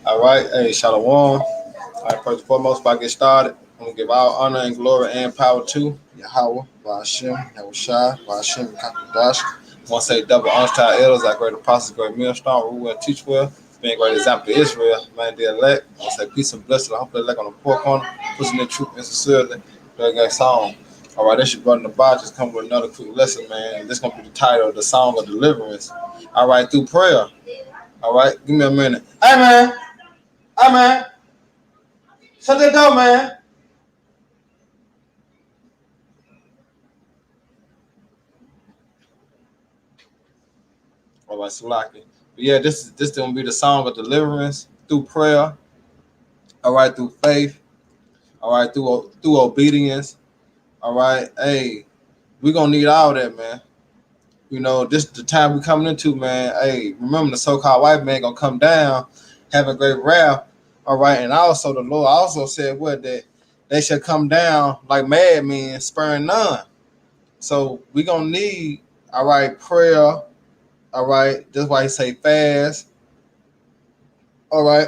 All right, hey, Shalom. All right, first and foremost, before I get started, I'm gonna give all honor and glory and power to Yahweh, Ba'ashem, Yahushua, Ba'ashem, Kakadash. I want to say double honor to our elders, our great apostles, great millstone, rule well, teach well, being a great example to Israel, man, the elect. I want to say peace and blessing. I hope they elect on the poor corner, pushing their truth and sincerely. Play a great song. All right, this your brother in the bar. Just come with another quick lesson, man. This gonna be the title of the Song of Deliverance. All right, through prayer. All right, give me a minute. Hey man, shut that door, man. All right, Salaki. But yeah, this gonna be the song of deliverance through prayer. All right, through faith. All right, through obedience. All right, hey, we gonna need all that, man. You know, this the time we coming into, man. Hey, remember the so-called white man gonna come down, have a great wrath. All right, and also the Lord also said what that they shall come down like madmen, sparing none. So we gonna need all right prayer. All right, that's why he say fast. All right,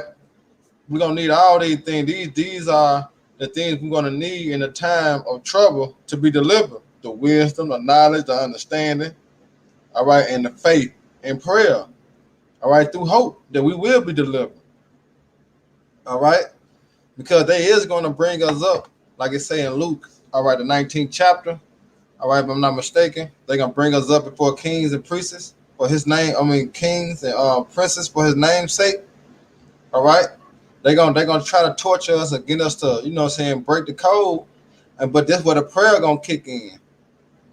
we're gonna need all these things. These are the things we're gonna need in a time of trouble to be delivered. The wisdom, the knowledge, the understanding. All right, and the faith and prayer. All right, through hope that we will be delivered. All right, because they is gonna bring us up, like it say in Luke. All right, the 19th chapter. All right, if I'm not mistaken, they're gonna bring us up before kings and priests for his name. I mean, kings and princes for his name's sake. All right, they're gonna try to torture us and get us to, you know, what I'm saying, break the code. And but this where the prayer gonna kick in.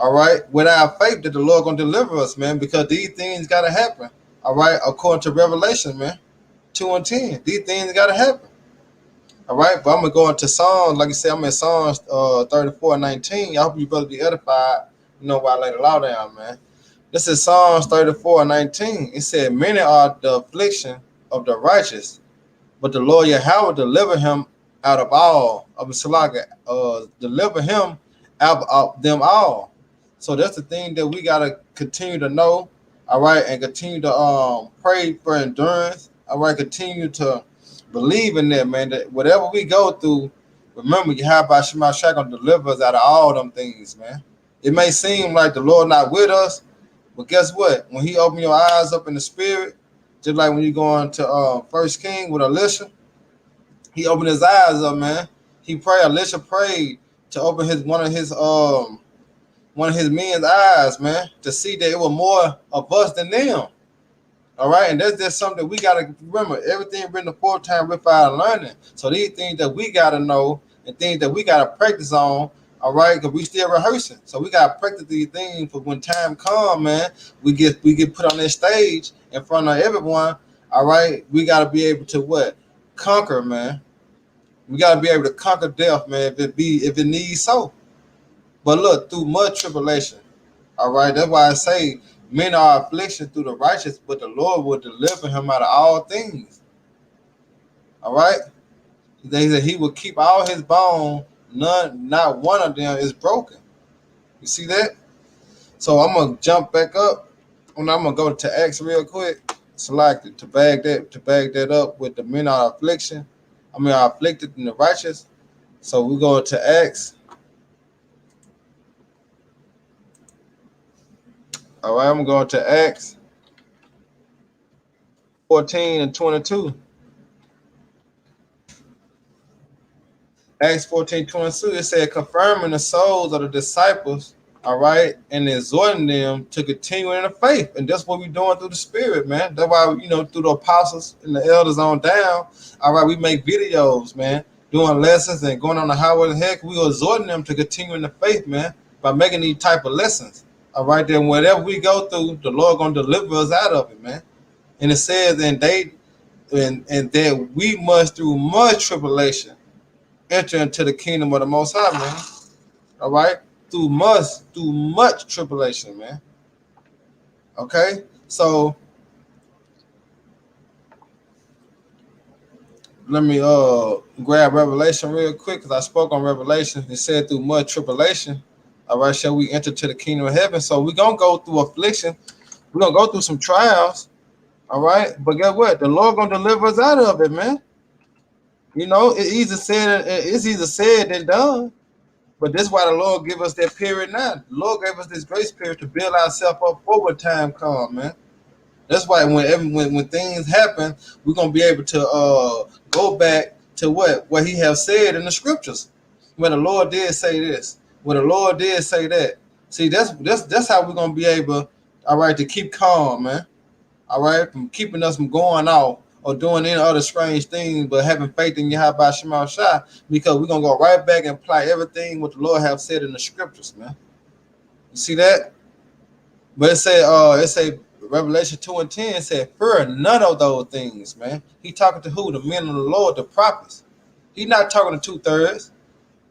All right, without faith that the Lord gonna deliver us, man, because these things gotta happen. All right, according to Revelation, man, 2:10, these things gotta happen. All right, but I'm gonna go into Psalms, like I said, I'm in Psalms 34:19. I hope you brother be edified. You know why I lay the law down, man. This is Psalms 34:19. It said, "Many are the affliction of the righteous, but the Lord Yahweh deliver him out of all of the Salaga, deliver him out of them all." So that's the thing that we gotta continue to know, all right, and continue to pray for endurance, all right, continue to believe in that, man. That whatever we go through, remember Yahweh Shema Shai gonna deliver us out of all them things, man. It may seem like the Lord not with us, but guess what? When He open your eyes up in the spirit, just like when you go into First King with Elisha, he opened his eyes up, man. He prayed. Elisha prayed to open one of his men's eyes, man, to see that it was more of us than them. All right, and that's just something that we gotta remember. Everything written the fourth time with our learning. So these things that we gotta know and things that we gotta practice on. All right, because we still rehearsing. So we gotta practice these things for when time come, man. We get put on this stage in front of everyone. All right, we gotta be able to what? Conquer, man. We gotta be able to conquer death, man, if it needs so. But look, through much tribulation. All right, that's why I say men are affliction through the righteous, but the Lord will deliver him out of all things. All right, they said He will keep all his bones; not one of them is broken. You see that? So I'm gonna jump back up, and I'm gonna go to Acts real quick. Select to bag that up with the men are affliction. I mean, are afflicted in the righteous. So we go to Acts. All right, I'm going to Acts 14 and 22. Acts 14:22. It said, confirming the souls of the disciples, all right, and exhorting them to continue in the faith. And that's what we're doing through the Spirit, man. That's why, you know, through the apostles and the elders on down, all right, we make videos, man, doing lessons and going on the highway of heck. We are exhorting them to continue in the faith, man, by making these type of lessons. All right, then whatever we go through, the Lord gonna deliver us out of it, man. And it says, and that we must through much tribulation enter into the kingdom of the Most High, man. All right, through much tribulation, man. Okay, so let me grab Revelation real quick because I spoke on Revelation. It said through much tribulation. All right, shall we enter to the kingdom of heaven? So we're gonna go through affliction. We're gonna go through some trials. All right, but guess what? The Lord gonna deliver us out of it, man. You know, it's easier said than done. But that's why the Lord give us that period now. The Lord gave us this grace period to build ourselves up for when time come, man. That's why when things happen, we're gonna be able to go back to what He have said in the scriptures. When the Lord did say this, when the Lord did say that. See, that's how we're gonna be able, all right, to keep calm, man. All right, from keeping us from going out or doing any other strange things, but having faith in Yahweh Shema Shai, because we're gonna go right back and apply everything what the Lord have said in the scriptures, man. You see that? But it say Revelation 2:10 said, fear none of those things, man. He talking to who? The men of the Lord, the prophets. He not talking to 2/3.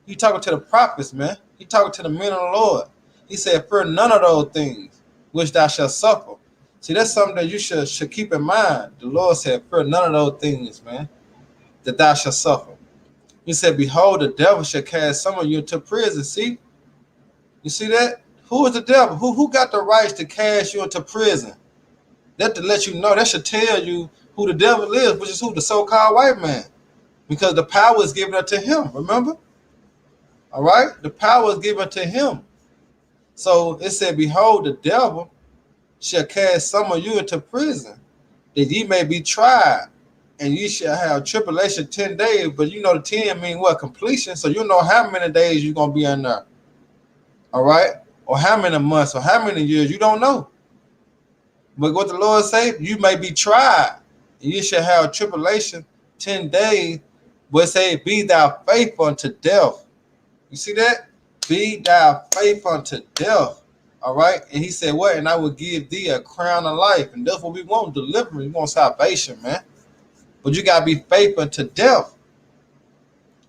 He talking to the prophets, man. He talking to the men of the Lord. He said, fear none of those things which thou shalt suffer. See, that's something that you should keep in mind. The Lord said, fear none of those things, man, that thou shalt suffer. He said, behold, the devil shall cast some of you into prison. See? You see that? Who is the devil? Who got the rights to cast you into prison? That to let you know, that should tell you who the devil is, which is who? The so-called white man. Because the power is given unto him, remember? All right? The power is given to him. So it said, behold, the devil shall cast some of you into prison, that ye may be tried, and ye shall have tribulation 10 days. But you know the 10 mean what? Completion. So you know how many days you're going to be in there. All right? Or how many months or how many years, you don't know. But what the Lord say, you may be tried, and you shall have tribulation 10 days, but say, be thou faithful unto death. You see that? Be thou faithful unto death. All right? And he said, what? And I will give thee a crown of life. And that's what we want, deliverance. We want salvation, man. But you got to be faithful unto death.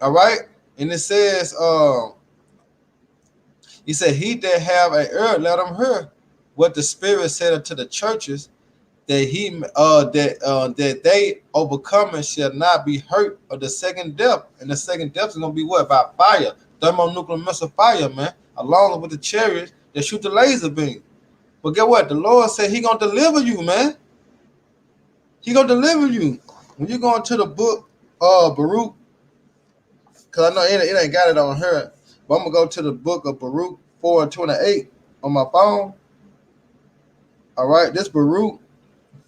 All right? And it says, he said, he that have an ear, let him hear what the Spirit said unto the churches, that they overcoming shall not be hurt of the second death. And the second death is gonna be what? By fire, thermonuclear missile fire, man, along with the chariots that shoot the laser beam. But get what? The Lord said He gonna deliver you, man. He gonna deliver you. When you go into the book Baruch, because I know it ain't got it on her, but I'm gonna go to the book of Baruch 4:28 on my phone. All right, this Baruch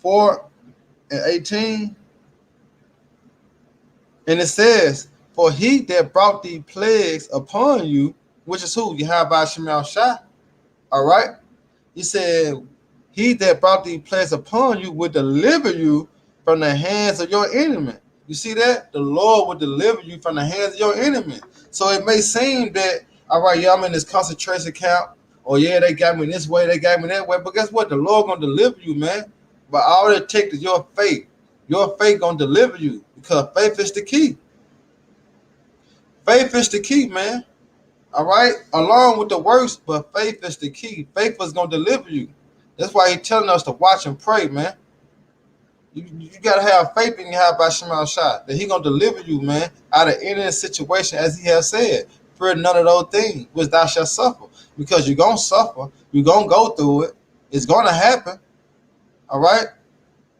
4:18. And it says, for he that brought these plagues upon you, which is who? Yahweh Shema Shai. All right. He said, he that brought these plagues upon you will deliver you from the hands of your enemy. You see that? The Lord will deliver you from the hands of your enemy. So it may seem that, all right, yeah, I'm in this concentration camp, or yeah, they got me this way, they got me that way. But guess what? The Lord gonna deliver you, man. But all it takes is your faith. Your faith gonna deliver you, because faith is the key. Faith is the key, man. All right, along with the works, but faith is the key. Faith is gonna deliver you. That's why He's telling us to watch and pray, man. You gotta have faith in Yahweh Shema Shai that He gonna deliver you, man, out of any situation, as He has said. Fear none of those things which thou shalt suffer, because you're gonna suffer. You're gonna go through it. It's gonna happen. All right.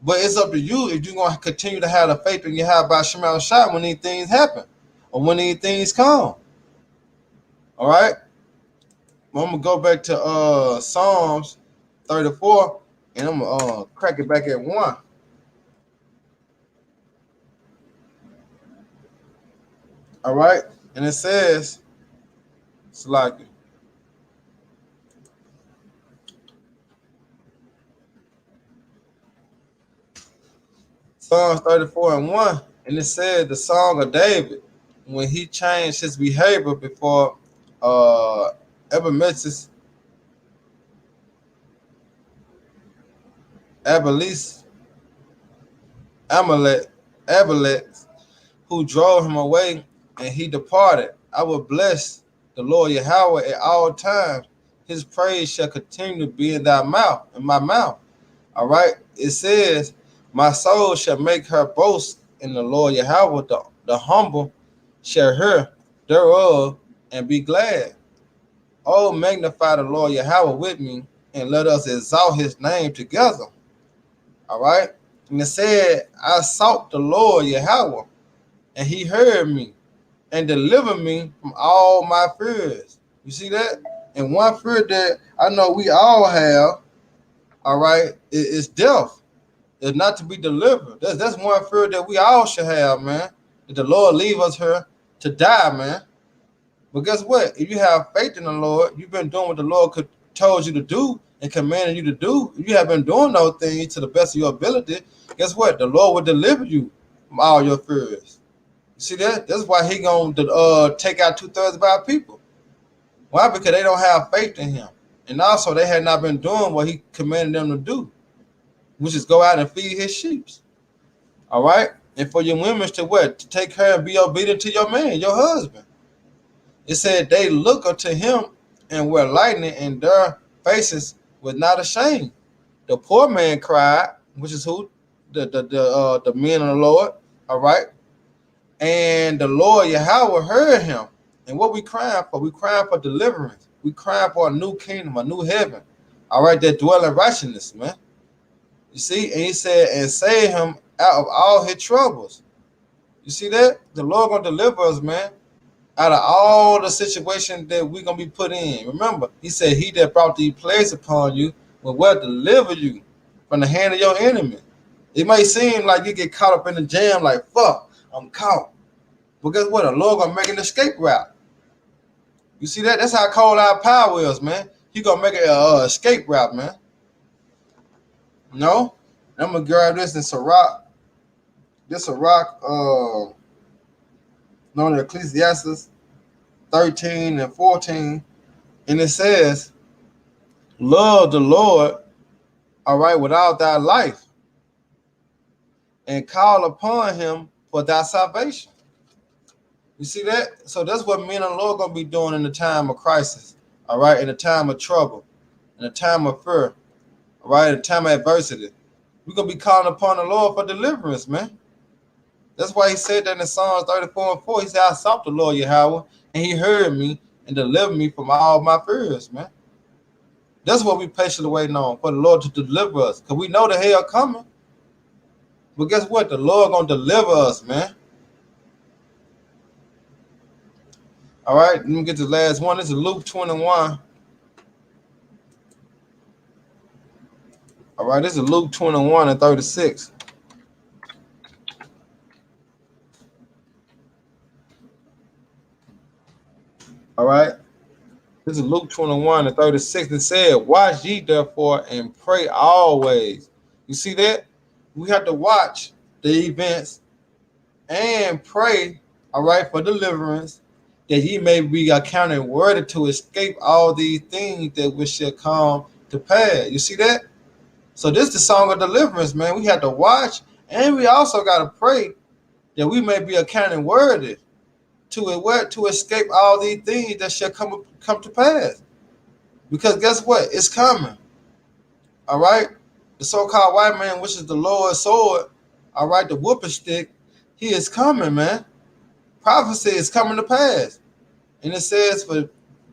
But it's up to you if you're going to continue to have the faith in Yahweh Shema Shai when these things happen or when these things come. All right? Well, I'm going to go back to Psalms 34, and I'm going to crack it back at 1. All right? And it says, it's like Psalms 34:1, and it said the song of David when he changed his behavior before Ebemetzis, Abelis, Amalek, who drove him away, and he departed. I will bless the Lord Yahweh at all times. His praise shall continue to be in thy mouth, in my mouth. All right. It says, my soul shall make her boast in the Lord Yahweh. The humble shall hear thereof and be glad. Oh, magnify the Lord Yahweh with me, and let us exalt his name together. All right. And it said, I sought the Lord Yahweh, and he heard me and delivered me from all my fears. You see that? And one fear that I know we all have, all right, is death. It's not to be delivered. That's one fear that we all should have, man. That the Lord leave us here to die, man. But guess what? If you have faith in the Lord, you've been doing what the Lord told you to do and commanded you to do. If you have been doing those things to the best of your ability, guess what? The Lord will deliver you from all your fears. You see that? That's why he gonna take out 2/3 of our people. Why? Because they don't have faith in him. And also they had not been doing what he commanded them to do, which is go out and feed his sheep. All right? And for your women to what? To take care and be obedient to your man, your husband. It said they look unto him and were lightning, and their faces was not ashamed. The poor man cried, which is who? The men of the Lord. All right. And the Lord Yahweh heard him. And what we crying for? We crying for deliverance. We crying for a new kingdom, a new heaven. All right, that dwell in righteousness, man. You see, and he said, and save him out of all his troubles. You see that? The Lord gonna deliver us, man, out of all the situations that we're gonna be put in. Remember, he said, he that brought these plagues upon you will well deliver you from the hand of your enemy. It may seem like you get caught up in the jam, like, fuck, I'm caught. But guess what? The Lord gonna make an escape route. You see that? That's how cold our power is, man. He gonna make an escape route, man. No? I'm gonna grab this in Sirach. This Sirach, known as Ecclesiastes 13 and 14. And it says, love the Lord, all right, with all thy life, and call upon him for thy salvation. You see that? So that's what me and the Lord gonna be doing in the time of crisis, all right, in the time of trouble, in the time of fear, all right, in the time of adversity. We're gonna be calling upon the Lord for deliverance, man. That's why he said that in Psalms 34 and 4. He said, I sought the Lord Yahweh, and he heard me and delivered me from all my fears, man. That's what we patiently waiting on, for the Lord to deliver us. Because we know the hell coming. But guess what? The Lord gonna deliver us, man. All right, let me get to the last one. This is Luke 21. All right, this is Luke 21 and 36. All right. This is Luke 21 and 36. It said, watch ye therefore and pray always. You see that? We have to watch the events and pray, all right, for deliverance, that ye may be accounted worthy to escape all these things that which shall come to pass. You see that? So this is the song of deliverance, man. We have to watch, and we also got to pray that we may be accounted worthy to escape all these things that shall come to pass. Because guess what? It's coming. All right? The so-called white man, which is the Lord's sword, all right, the whooping stick, he is coming, man. Prophecy is coming to pass. And it says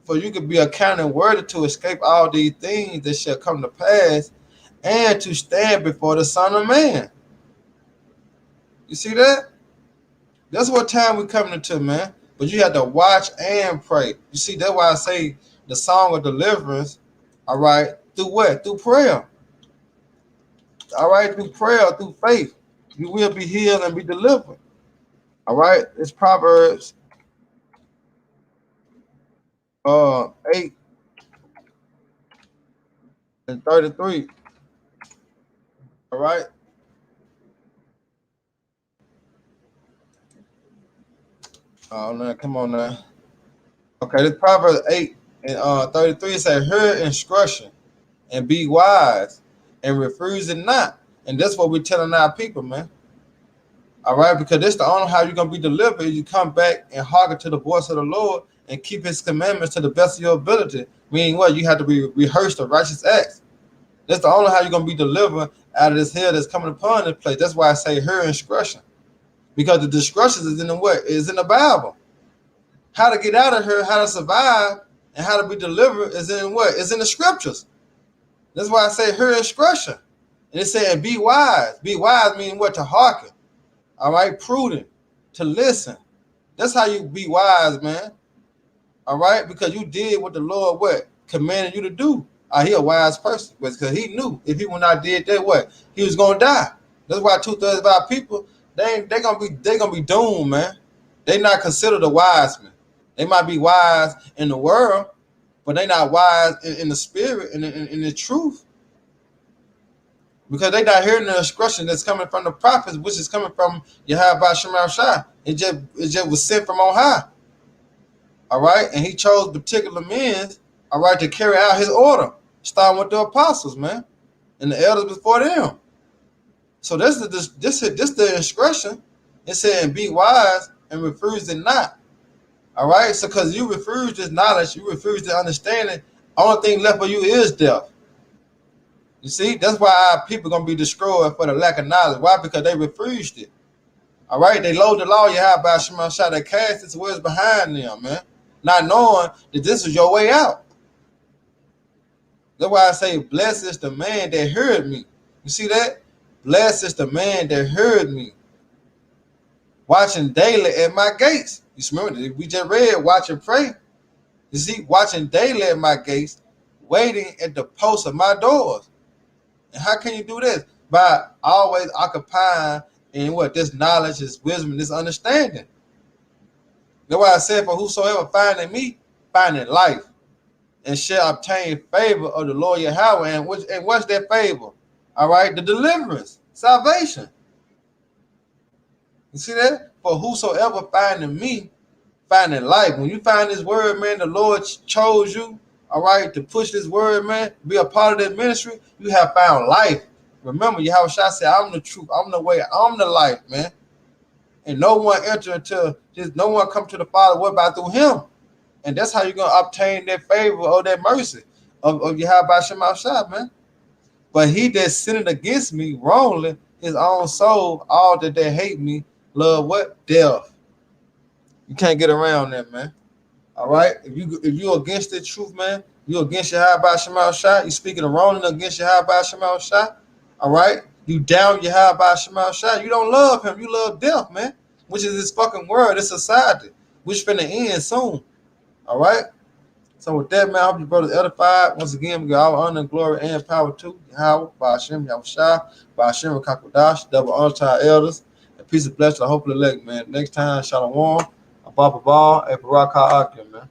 for you could be accounted worthy to escape all these things that shall come to pass and to stand before the Son of Man. You see that? That's what time we're coming into, man. But you have to watch and pray. You see, that's why I say the song of deliverance, all right, through what? Through prayer. All right, through prayer, through faith. You will be healed and be delivered. All right, it's Proverbs 8 and 33. All right. Oh, no, come on now. Okay, this Proverbs 8 and 33 says, hear instruction and be wise and refuse it not. And that's what we're telling our people, man. All right, because that's the only how you're going to be delivered. You come back and hearken to the voice of the Lord and keep his commandments to the best of your ability. Meaning what? You have to rehearse the righteous acts. That's the only how you're going to be delivered out of this hell that's coming upon this place. That's why I say hear instruction. Because the discretion is in the what? Is in the Bible. How to get out of here, how to survive, and how to be delivered is in what? Is in the scriptures. That's why I say hear instruction And it said, be wise. Be wise meaning what? To hearken. All right, prudent, to listen. That's how you be wise, man. All right, because you did what the Lord what commanded you to do. He a wise person, because he knew if he would not did that, what he was gonna die. That's why 2/3 of our people they gonna be doomed, man. They not considered a wise man. They might be wise in the world, but they not wise in the spirit and in the truth, because they not hearing the instruction that's coming from the prophets, which is coming from Yahweh Shema Shai. It just was sent from on high. All right, and he chose particular men, all right, to carry out his order, starting with the apostles, man, and the elders before them. So this the instruction. It said, and be wise and refuse it not. All right, so because you refuse this knowledge, you refuse the understanding, only thing left for you is death. You see, that's why our people gonna be destroyed for the lack of knowledge. Why? Because they refused it. All right, they load the law you have by Shema Shah. They cast its words behind them, man, not knowing that this is your way out. That's why I say, blessed is the man that heard me. You see that? Blessed is the man that heard me, watching daily at my gates. You remember, we just read, watch and pray. You see, watching daily at my gates, waiting at the posts of my doors. And how can you do this? By always occupying in what? This knowledge, this wisdom, this understanding. That's why I said, for whosoever finding me, finding life, and shall obtain favor of the Lord Yahweh. And what's that favor? All right, the deliverance, salvation. You see that? For whosoever finding me, finding life. When you find this word, man, the Lord chose you, all right, to push this word, man, be a part of that ministry, you have found life. Remember, Yahweh Shai said, I'm the truth, I'm the way, I'm the life, man. And no one enter into this, no one come to the Father, what about through him? And that's how you're going to obtain that favor or that mercy of Yahweh Shema Shai, man. But he that sinned against me wrongly, his own soul, all that they hate me, love what? Death. You can't get around that, man. All right? If you're against the truth, man, you're against Yahweh Shema Shai, you're speaking wrongly against Yahweh Shema Shai, all right? You doubt Yahweh Shema Shai, you don't love him, you love death, man, which is this fucking world, this society, which finna end soon. All right. So with that, man, I hope you brothers edified. Once again, we got all honor, glory, and power to Yahweh, by Hashem, Yahweh Shai, by Hashem, Kakodash, double honor to our elders, and peace and blessing to the hopeful elect, man. Next time, Shalom, Abba Ball, and Baraka Akim, man.